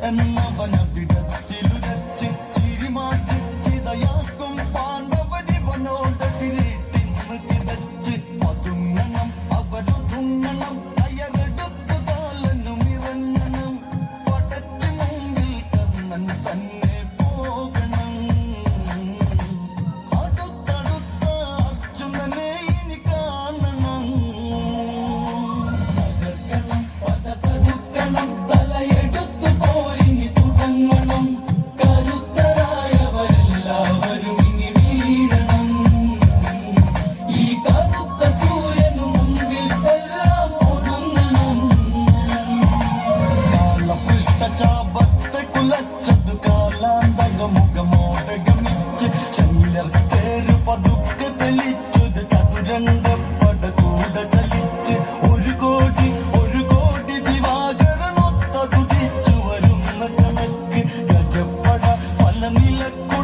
എന്നവനവിടത്തിലുരച്ച് ചിരിമാറ്റി ചിതയാക്കും പാണ്ഡവരിവനോടതിരിട്ടിന്ന് കിടച്ച് പതുങ്ങണം അവരൊതുങ്ങണം കയറെടുത്തു കാലനും ഇറങ്ങണം പടയ്ക്ക് മുമ്പിൽ കർണൻ തന്നെ പോകണം അടുത്തടുത്ത അർജുനനെ ഇനി കാണണം തകർക്കണം പടതടുക്കണം തലയെടുത്തു പോരിനി തുടങ്ങണം കരുത്തരായവരെല്ലാവരും ഇനി വീഴണം ഈ കറുത്ത സൂര്യനു മുമ്പിൽ എല്ലാം ഒടുങ്ങണം കാലപൃഷ്ഠചാപത്തെ കുലച്ചതു കാലാന്തകമുഖമോടെ ഗമിച്ച് ശല്യർ തേര് പതുക്കെ തെളിച്ചൊരു ചതുരംഗ പട കൂടെ ചലിച്ച് ഒരു കോടി ദിവാകരനൊത്ത കുതിച്ചു വരുന്ന കണക്ക് ഗജപ്പട പല നിലക്കും